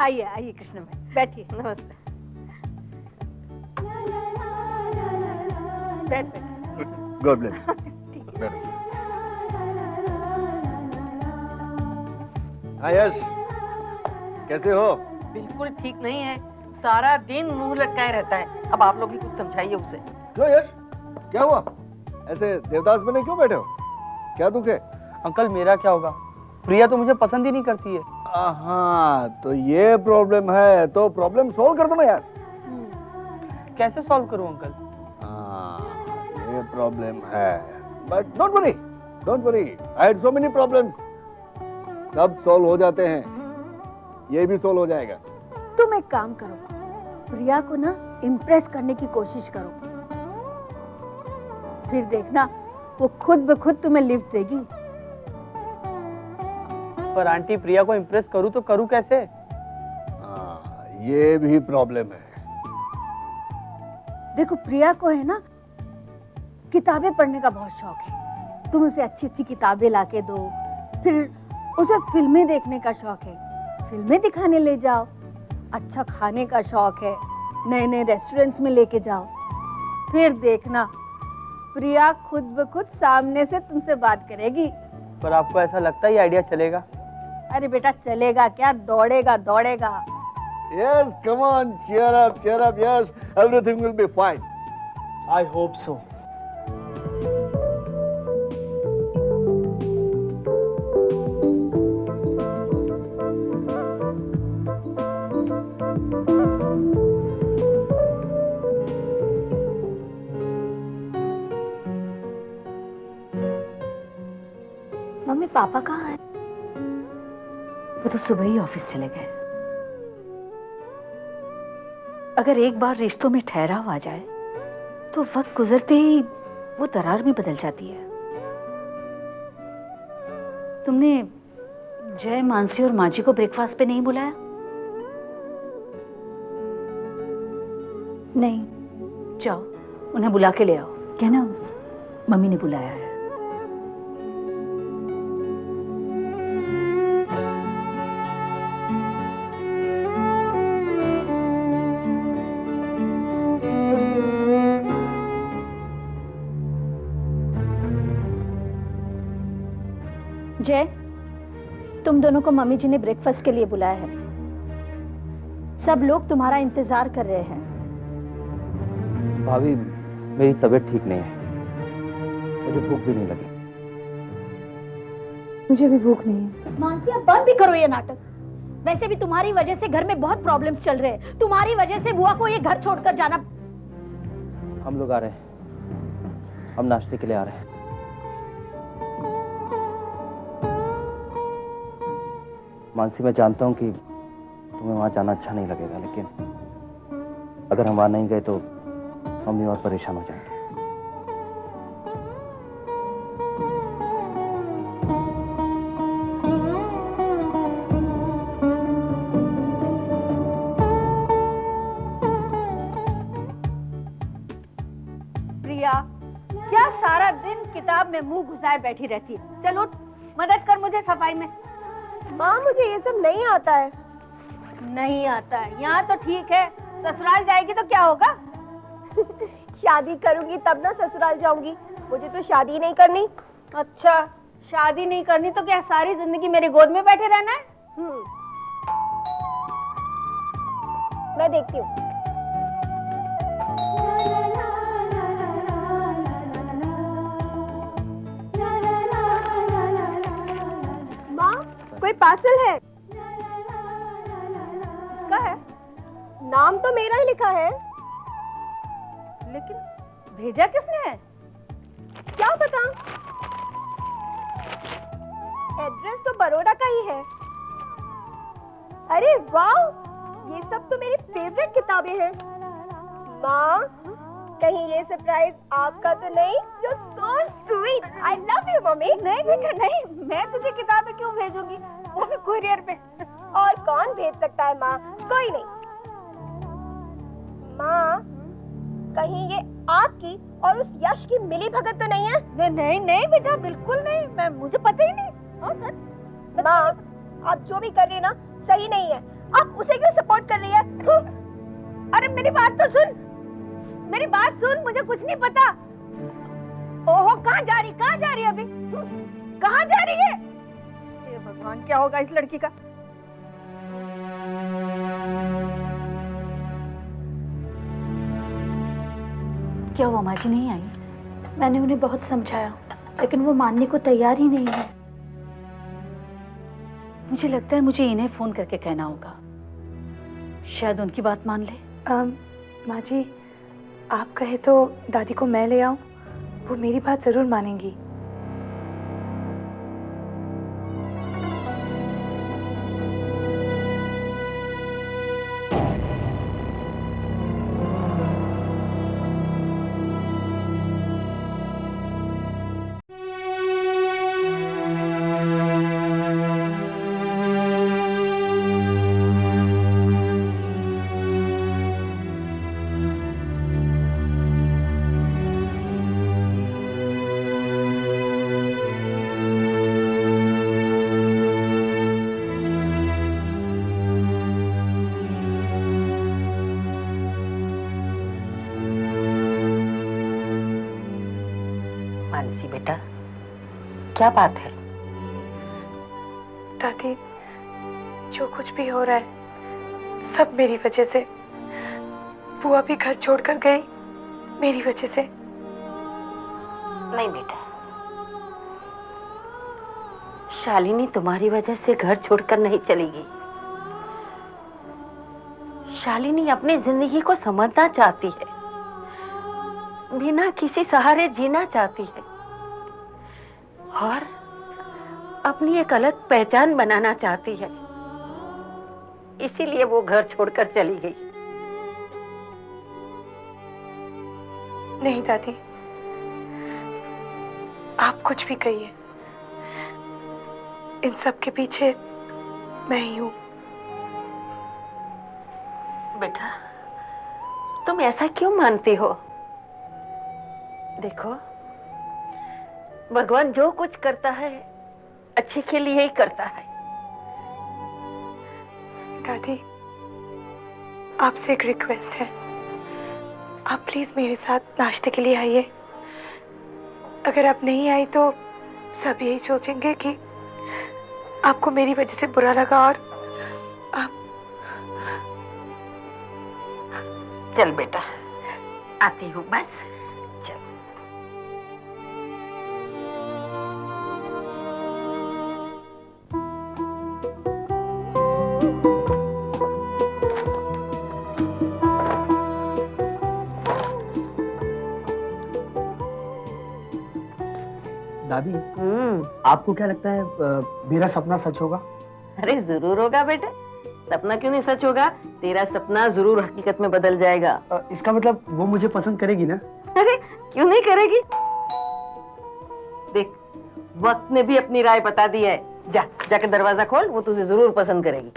आइए आइए कृष्ण भाई, बैठिए। नमस्ते। बैठ। God bless. हाँ यश, कैसे हो? बिल्कुल ठीक नहीं है, सारा दिन मुंह लटकाए रहता है। अब आप लोग ही कुछ समझाइए उसे। क्यों यश, क्या हुआ? ऐसे देवदास बने क्यों बैठे हो? क्या दुख है? अंकल मेरा क्या होगा, प्रिया तो मुझे पसंद ही नहीं करती है। हाँ तो ये प्रॉब्लम है, तो प्रॉब्लम सॉल्व कर दो ना यार। कैसे सॉल्व करूं अंकल? हाँ ये प्रॉब्लम है, but don't worry, don't worry, I had so many problems, सब सॉल्व हो जाते हैं, ये भी सॉल्व हो जाएगा। तुम एक काम करो, प्रिया को ना इम्प्रेस करने की कोशिश करो, फिर देखना वो खुद ब खुद तुम्हें लिफ्ट देगी। पर आंटी प्रिया को इम्प्रेस करूं तो करूं कैसे? ये भी प्रॉब्लम है। देखो प्रिया को है ना किताबें पढ़ने का बहुत शौक है, तुम उसे अच्छी अच्छी किताबें लाके दो, फिर उसे फिल्में देखने का शौक है, फिल्में दिखाने ले जाओ, अच्छा खाने का शौक है, नए नए रेस्टोरेंट्स में लेके जाओ, फिर देखना प्रिया खुद ब खुद सामने से तुमसे बात करेगी। पर आपको ऐसा लगता है ये आइडिया चलेगा? अरे बेटा चलेगा क्या, दौड़ेगा दौड़ेगा। Yes, come on, cheer up, yes, everything will be fine. I hope so. Mummy papa कहाँ हैं? वो तो सुबह ही ऑफिस चले गए। अगर एक बार रिश्तों में ठहराव आ जाए तो वक्त गुजरते ही वो दरार में बदल जाती है। तुमने जय, मानसी और माँ जी को ब्रेकफास्ट पे नहीं बुलाया? नहीं। जाओ उन्हें बुला के ले आओ, कहना मम्मी ने बुलाया है। जय, तुम दोनों को मम्मी जी ने ब्रेकफास्ट के लिए बुलाया है, सब लोग तुम्हारा इंतजार कर रहे हैं। भाभी मेरी तबीयत ठीक नहीं है, मुझे भूख भी नहीं लगी। मुझे भी भूख नहीं है। मानसी अब बंद भी करो ये नाटक, वैसे भी तुम्हारी वजह से घर में बहुत प्रॉब्लम्स चल रहे हैं, तुम्हारी वजह से बुआ को ये घर छोड़कर जाना। हम लोग आ रहे हैं, हम नाश्ते के लिए आ रहे हैं। मानसी मैं जानता हूँ कि तुम्हें वहां जाना अच्छा नहीं लगेगा, लेकिन अगर हम वहां नहीं गए तो मम्मी और परेशान हो जाएंगे। प्रिया क्या सारा दिन किताब में मुंह घुसाए बैठी रहती है, चलो मदद कर मुझे सफाई में। माँ मुझे ये सब नहीं आता है। नहीं आता है, यहाँ तो ठीक है, ससुराल जाएगी तो क्या होगा? शादी करूंगी तब ना ससुराल जाऊंगी, मुझे तो शादी नहीं करनी। अच्छा शादी नहीं करनी तो क्या सारी जिंदगी मेरी गोद में बैठे रहना है? मैं देखती हूँ। माँ कोई पार्सल है? इसका है? नाम तो मेरा ही लिखा है। लेकिन भेजा किसने है? क्या पता, एड्रेस तो बड़ौदा का ही है। अरे वाह, ये सब तो मेरी फेवरेट किताबें हैं। माँ कहीं ये सरप्राइज आपका तो नहीं? You're so sweet. I love you mummy. नहीं बेटा नहीं, मैं तुझे किताबें क्यों भेजूंगी, वो भी कुरियर पे। और कौन भेज सकता है माँ, कोई नहीं। माँ कहीं ये आपकी और उस यश की मिली भगत तो नहीं है? नहीं नहीं नहीं बेटा बिल्कुल नहीं, मैं मुझे पता ही नहीं। हाँ सच। माँ आप जो भी कर रही है ना सही नहीं है। आप उसे क्यों सपोर्ट कर रही है? अरे मेरी बात तो सुन, मेरी बात सुन, मुझे कुछ नहीं पता। ओहो, कहाँ जा रही अभी? कहाँ जा रही है? हे भगवान, क्या होगा इस लड़की का? क्या वो माँ जी नहीं आई? मैंने उन्हें बहुत समझाया लेकिन वो मानने को तैयार ही नहीं है। मुझे लगता है मुझे इन्हें फोन करके कहना होगा, शायद उनकी बात मान ले। माँ जी, आप कहे तो दादी को मैं ले आऊं, वो मेरी बात जरूर मानेंगी। मानसी बेटा, क्या बात है? दादी, जो कुछ भी हो रहा है सब मेरी वजह से। बुआ भी घर छोड़कर गई मेरी वजह से। नहीं बेटा, शालिनी तुम्हारी वजह से घर छोड़कर नहीं चलेगी। शालिनी अपनी जिंदगी को समझना चाहती है, बिना किसी सहारे जीना चाहती है और अपनी एक अलग पहचान बनाना चाहती है। इसीलिए वो घर छोड़कर चली गई। नहीं दादी, आप कुछ भी कहिए, इन सब के पीछे मैं ही हूं। बेटा, तुम ऐसा क्यों मानती हो? देखो, भगवान जो कुछ करता है अच्छे के लिए ही करता है। दादी, आपसे एक रिक्वेस्ट है, आप प्लीज मेरे साथ नाश्ते के लिए आइए। अगर आप नहीं आई तो सब यही सोचेंगे कि आपको मेरी वजह से बुरा लगा और आप। चल बेटा, आती हूँ बस। चल। दादी, आपको क्या लगता है मेरा सपना सच होगा? अरे जरूर होगा बेटे, सपना क्यों नहीं सच होगा? तेरा सपना जरूर हकीकत में बदल जाएगा। इसका मतलब वो मुझे पसंद करेगी ना? अरे क्यों नहीं करेगी? देख, वक्त ने भी अपनी राय बता दी है। जाके दरवाजा खोल, वो तुझे जरूर पसंद करेगी।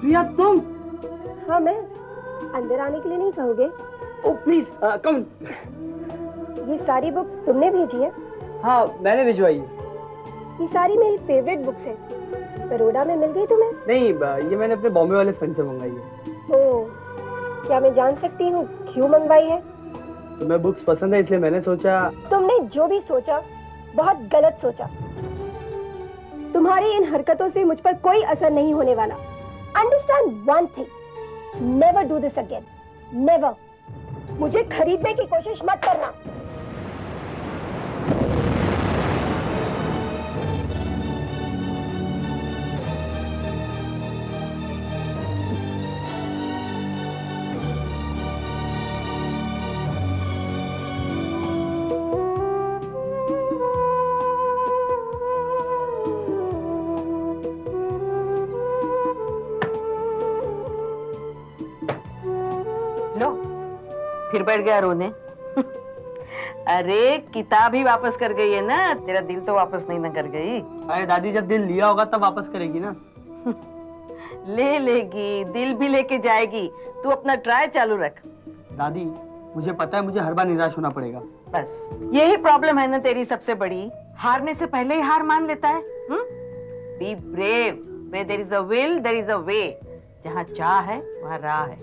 प्रिया, तुम? हाँ मैं। अंदर आने के लिए नहीं कहोगे? Oh please come. ये सारी बुक्स तुमने भेजी है? हाँ, मैंने भिजवाई है। ये सारी मेरी फेवरेट बुक्स हैं। बड़ौदा में मिल गई तुम्हें? नहीं, ये मैंने अपने बॉम्बे वाले फ्रेंड से मंगाई है। ओह, क्या मैं जान सकती हूँ क्यों मंगवाई है? तुम्हें बुक्स पसंद है इसलिए मैंने सोचा। तुमने जो भी सोचा बहुत गलत सोचा। तुम्हारी इन हरकतों से मुझ पर कोई असर नहीं होने वाला। Understand one thing, never do this again, never. मुझे खरीदने की कोशिश मत करना। फिर बैठ गया रोने। अरे किताब ही वापस कर गई है ना, तेरा दिल तो वापस नहीं ना कर गई। अरे दादी, जब दिल लिया होगा तब वापस करेगी ना। ले लेगी, दिल भी लेके जाएगी। तू अपना ट्राई चालू रख। दादी, मुझे पता है मुझे हर बार निराश होना पड़ेगा। बस यही प्रॉब्लम है ना तेरी सबसे बड़ी, हारने से पहले ही हार मान लेता है। Be brave, where there is a will there is a way। जहाँ चाह है वहाँ राह है।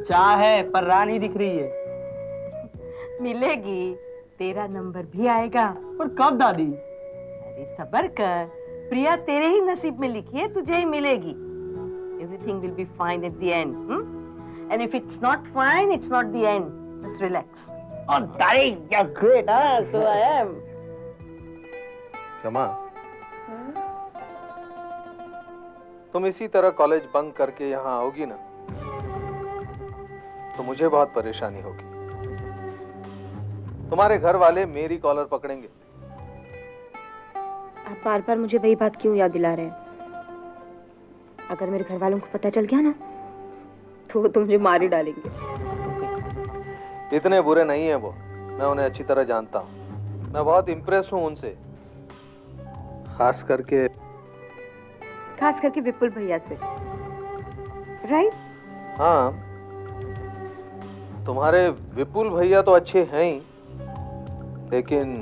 चाह है पर राह नहीं दिख रही है। मिलेगी, तेरा नंबर भी आएगा। पर कब दादी? अरे सब्र कर, प्रिया तेरे ही नसीब में लिखी है, तुझे ही मिलेगी। Everything will be fine at the end, and if it's not fine, it's not the end. Just relax. Oh, Daddy, you're great, huh? So I am. क्षमा, तुम इसी तरह कॉलेज बंक करके यहाँ आओगी ना, तो मुझे बहुत परेशानी होगी। तुम्हारे घर वाले मेरी कॉलर पकड़ेंगे। आप बार बार मुझे वही बात क्यों याद दिला रहे हैं? अगर मेरे घर वालों को पता चल गया ना, तो वो तो मुझे मार ही डालेंगे। इतने बुरे नहीं है वो, मैं उन्हें अच्छी तरह जानता हूँ। मैं बहुत इम्प्रेस हूँ उनसे, खास करके विपुल भैया से। राइट? हाँ, तुम्हारे विपुल भैया तो अच्छे हैं ही, लेकिन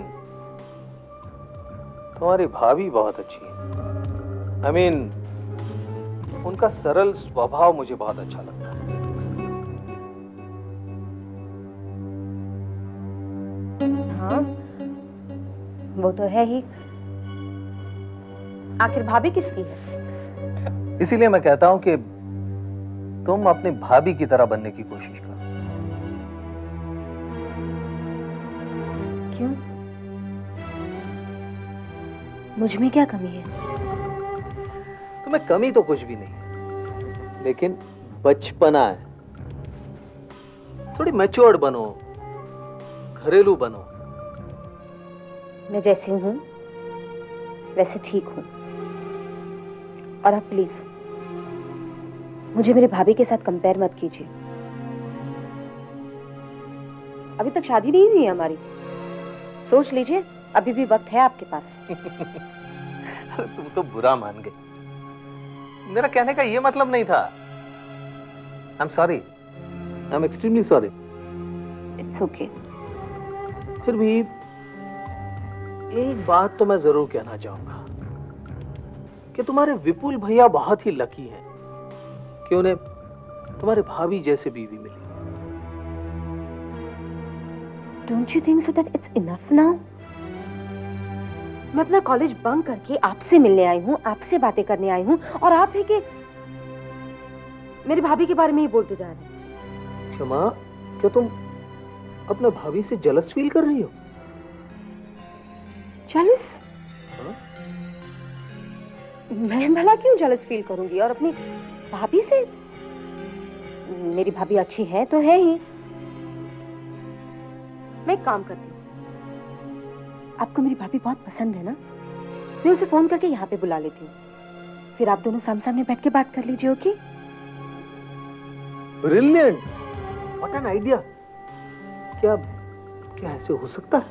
तुम्हारी भाभी बहुत अच्छी है। I mean, उनका सरल स्वभाव मुझे बहुत अच्छा लगता है। हाँ, वो तो है ही। आखिर भाभी किसकी है? इसीलिए मैं कहता हूं कि तुम अपनी भाभी की तरह बनने की कोशिश करो। क्यों? मुझ में क्या कमी है? तुम्हें कमी तो कुछ भी नहीं है, लेकिन बचपना है। थोड़ी मैच्योर्ड बनो, घरेलू बनो। मैं जैसे हूं वैसे ठीक हूं। और आप प्लीज मुझे मेरे भाभी के साथ कंपेयर मत कीजिए। अभी तक शादी नहीं हुई है हमारी, सोच लीजिए, अभी भी वक्त है आपके पास। तुम तो बुरा मान गई। मेरा कहने का ये मतलब नहीं था। I am sorry, I am extremely sorry. It's okay. फिर भी एक बात तो मैं जरूर कहना चाहूंगा कि तुम्हारे विपुल भैया बहुत ही लकी हैं कि उन्हें तुम्हारे भाभी जैसे बीवी मिली। Don't you think so that it's enough now? मैं अपना कॉलेज बंक करके आपसे मिलने आई हूँ, आपसे बातें करने आई हूँ, और आप है कि मेरी भाभी के बारे में ही बोलते जा रहे हैं। क्षमा, क्या तुम अपने भाभी से जेलस फील कर रही हो? जेलस? मैं भला क्यों जेलस फील करूंगी? और अपनी भाभी से? मेरी भाभी अच्छी है तो है ही। मैं एक काम करती हूँ, आपको मेरी भाभी बहुत पसंद है ना, मैं उसे फोन करके यहाँ पे बुला लेती हूँ, फिर आप दोनों सामने बैठ के बात कर लीजिए। Okay? Brilliant, what an idea. क्या क्या ऐसे हो सकता है?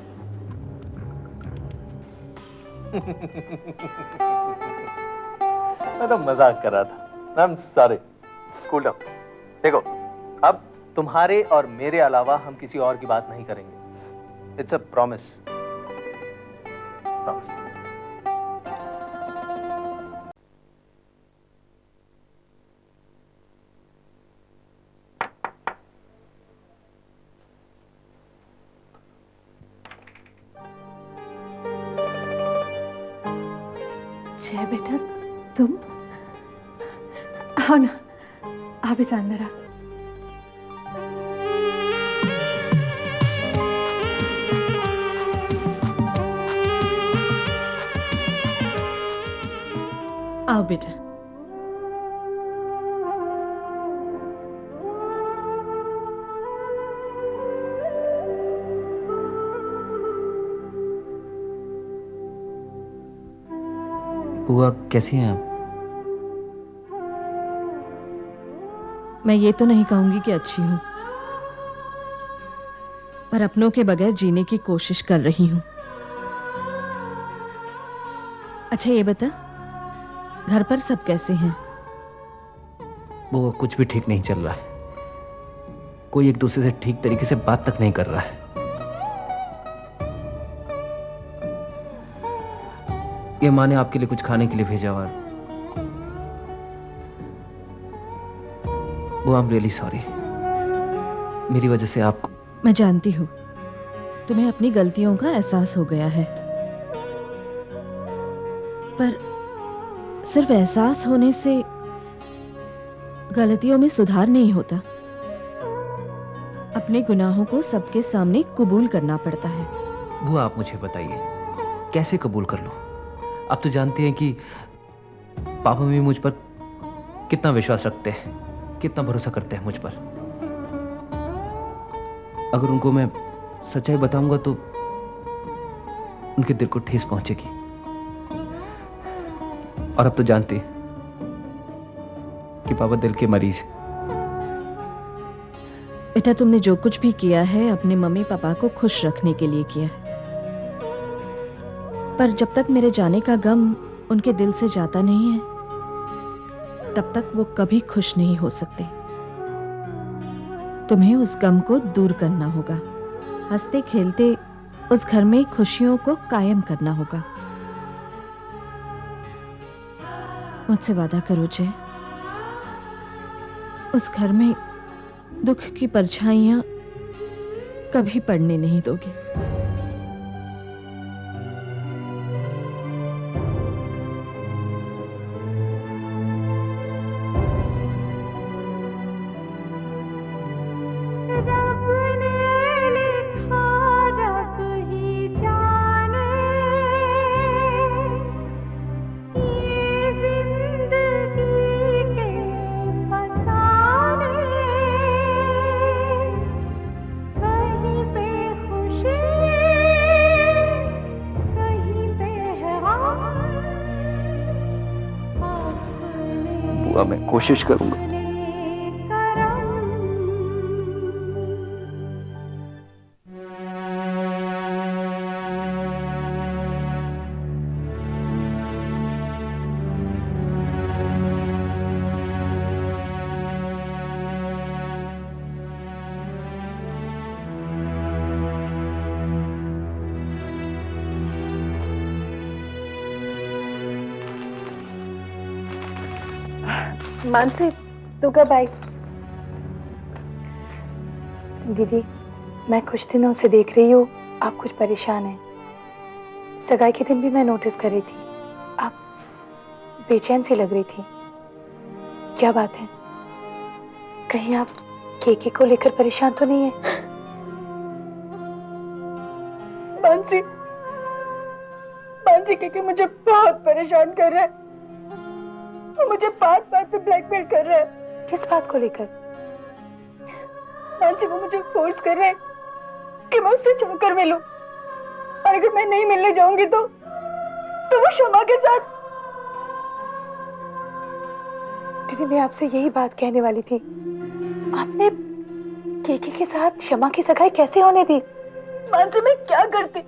मैं तो मजाक कर रहा था। I am sorry. Cool down. देखो, अब तुम्हारे और मेरे अलावा हम किसी और की बात नहीं करेंगे। It's a promise. प्रॉमिस। जय बेटा, तुम आओ ना, आ बेटा अंदर आ। आओ बेटा। बुआ कैसी हैं आप? मैं ये तो नहीं कहूंगी कि अच्छी हूँ, पर अपनों के बगैर जीने की कोशिश कर रही हूं। अच्छा ये बता, घर पर सब कैसे हैं? वो कुछ भी ठीक नहीं चल रहा है। कोई एक दूसरे से ठीक तरीके से बात तक नहीं कर रहा है। ये माँ ने आपके लिए कुछ खाने के लिए भेजा और वो आई एम रियली सॉरी। मेरी वजह से आपको। मैं जानती हूँ तुम्हें अपनी गलतियों का एहसास हो गया है, पर सिर्फ एहसास होने से गलतियों में सुधार नहीं होता। अपने गुनाहों को सबके सामने कबूल करना पड़ता है। वो आप मुझे बताइए, कैसे कबूल कर लो? आप तो जानते हैं कि पापा मम्मी मुझ पर कितना विश्वास रखते हैं, कितना भरोसा करते हैं मुझ पर। अगर उनको मैं सच्चाई बताऊंगा तो उनके दिल को ठेस पहुंचेगी। और अब तो जानते हैं कि पापा दिल के मरीज हैं। बेटा, तुमने जो कुछ भी किया है अपने मम्मी पापा को खुश रखने के लिए किया है, पर जब तक मेरे जाने का गम उनके दिल से जाता नहीं है तब तक वो कभी खुश नहीं हो सकते। तुम्हें उस गम को दूर करना होगा। हंसते खेलते उस घर में खुशियों को कायम करना होगा। मुझसे वादा करो जय, उस घर में दुख की परछाइयां कभी पड़ने नहीं दोगे। मैं कोशिश करूंगा। मानसी, तू कब आई? दीदी, मैं कुछ दिनों से देख रही हूँ आप कुछ परेशान हैं। सगाई के दिन भी मैं नोटिस कर रही थी, आप बेचैन सी लग रही थी। क्या बात है? कहीं आप केके को लेकर परेशान तो नहीं है? मानसी, मानसी, केके मुझे बहुत परेशान कर रहा है। वो मुझे बात बात पे ब्लैकमेल कर रहा है। किस बात को लेकर? मानसी, वो मुझे फोर्स कर रहा है कि मैं उससे चाहकर मिलूं, और अगर मैं नहीं मिलने जाऊंगी तो वो शमा के साथ। दीदी, मैं आपसे यही बात कहने वाली थी। आपने केके के साथ शमा की सगाई कैसे होने दी? मानसी, मैं क्या करती?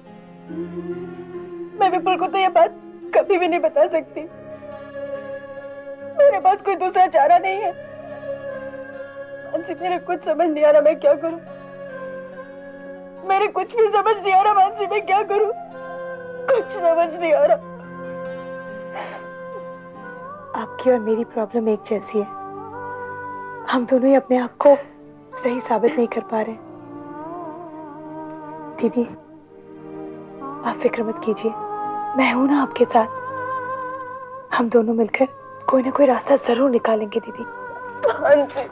मैं विपुल को तो ये बात कभी भी नहीं बता सकती। मेरे पास कोई दूसरा चारा नहीं है। मानसी, मेरे कुछ समझ नहीं आ रहा मैं क्या करूं। मेरे कुछ भी समझ नहीं आ रहा मानसी, मैं क्या करूं? कुछ समझ नहीं आ रहा। आपकी और मेरी प्रॉब्लम एक जैसी है। हम दोनों ही अपने आप को सही साबित नहीं कर पा रहे। दीदी, आप फिक्र मत कीजिए, मैं हूं ना आपके साथ। हम दोनों मिलकर कोई ना कोई रास्ता जरूर निकालेंगे दीदी। हाँ जी।